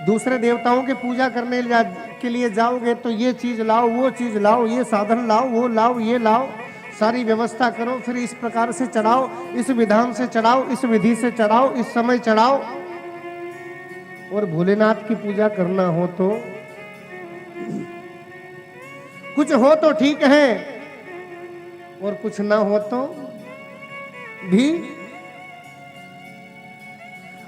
दूसरे देवताओं के पूजा करने के लिए जाओगे तो ये चीज लाओ, वो चीज लाओ, ये साधन लाओ, वो लाओ, ये लाओ, सारी व्यवस्था करो, फिर इस प्रकार से चढ़ाओ, इस विधान से चढ़ाओ, इस विधि से चढ़ाओ, इस समय चढ़ाओ। और भोलेनाथ की पूजा करना हो तो कुछ हो तो ठीक है, और कुछ ना हो तो भी,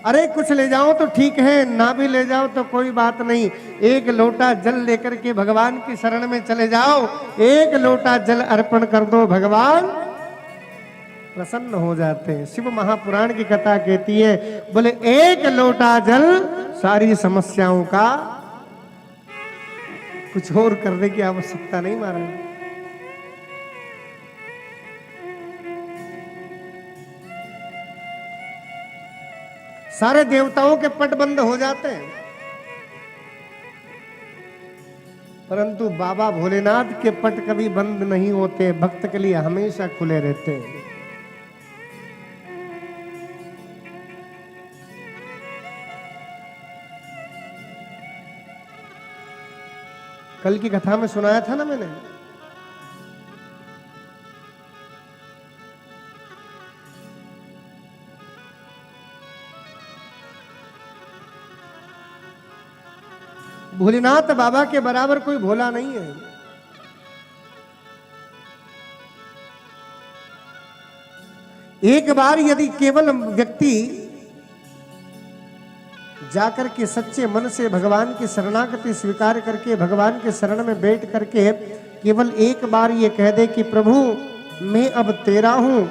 अरे कुछ ले जाओ तो ठीक है, ना भी ले जाओ तो कोई बात नहीं, एक लोटा जल लेकर के भगवान की शरण में चले जाओ, एक लोटा जल अर्पण कर दो, भगवान प्रसन्न हो जाते हैं। शिव महापुराण की कथा कहती है, बोले एक लोटा जल सारी समस्याओं का, कुछ और करने की आवश्यकता नहीं महाराज। सारे देवताओं के पट बंद हो जाते हैं, परंतु बाबा भोलेनाथ के पट कभी बंद नहीं होते, भक्त के लिए हमेशा खुले रहते हैं। कल की कथा में सुनाया था ना मैंने, भोलेनाथ बाबा के बराबर कोई भोला नहीं है। एक बार यदि केवल व्यक्ति जाकर के सच्चे मन से भगवान की शरणागति स्वीकार करके भगवान के शरण में बैठ करके केवल एक बार ये कह दे कि प्रभु मैं अब तेरा हूं,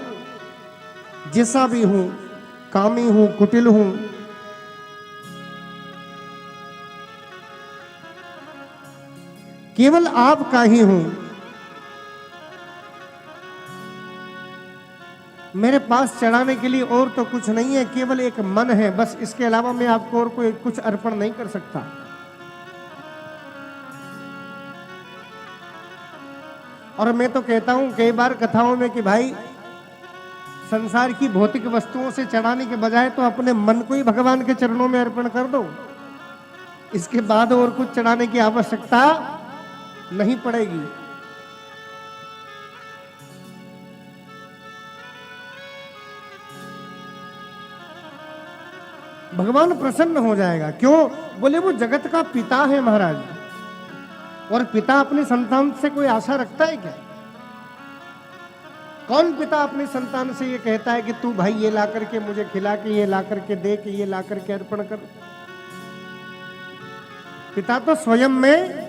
जैसा भी हूं, कामी हूं, कुटिल हूं, केवल आपका ही हूं, मेरे पास चढ़ाने के लिए और तो कुछ नहीं है, केवल एक मन है, बस इसके अलावा मैं आपको और कोई कुछ अर्पण नहीं कर सकता। और मैं तो कहता हूं कई बार कथाओं में कि भाई संसार की भौतिक वस्तुओं से चढ़ाने के बजाय तो अपने मन को ही भगवान के चरणों में अर्पण कर दो, इसके बाद और कुछ चढ़ाने की आवश्यकता नहीं पड़ेगी। भगवान प्रसन्न हो जाएगा। क्यों? बोले वो जगत का पिता है महाराज, और पिता अपनी संतान से कोई आशा रखता है क्या? कौन पिता अपनी संतान से ये कहता है कि तू भाई ये ला करके मुझे खिला के, ये ला करके दे के, ये ला करके अर्पण कर? पिता तो स्वयं में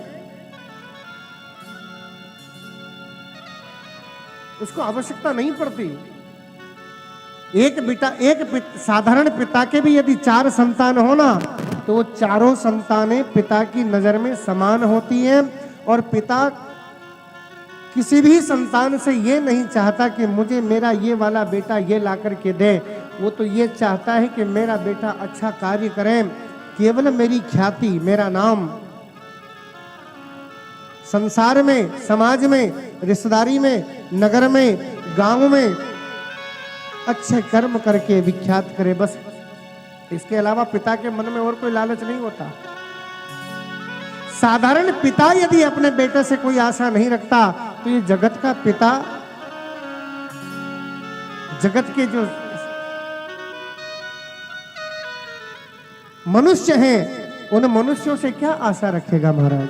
उसको आवश्यकता नहीं पड़ती। साधारण पिता के भी यदि 4 संतान हो ना, तो वो चारों संतानें पिता की नजर में समान होती हैं, और पिता किसी भी संतान से ये नहीं चाहता कि मुझे मेरा ये वाला बेटा ये ला करके दे, वो तो ये चाहता है कि मेरा बेटा अच्छा कार्य करे, केवल मेरी ख्याति, मेरा नाम संसार में, समाज में, रिश्तेदारी में, नगर में, गांव में अच्छे कर्म करके विख्यात करे, बस इसके अलावा पिता के मन में और कोई लालच नहीं होता। साधारण पिता यदि अपने बेटे से कोई आशा नहीं रखता, तो ये जगत का पिता, जगत के जो मनुष्य हैं, उन मनुष्यों से क्या आशा रखेगा महाराज?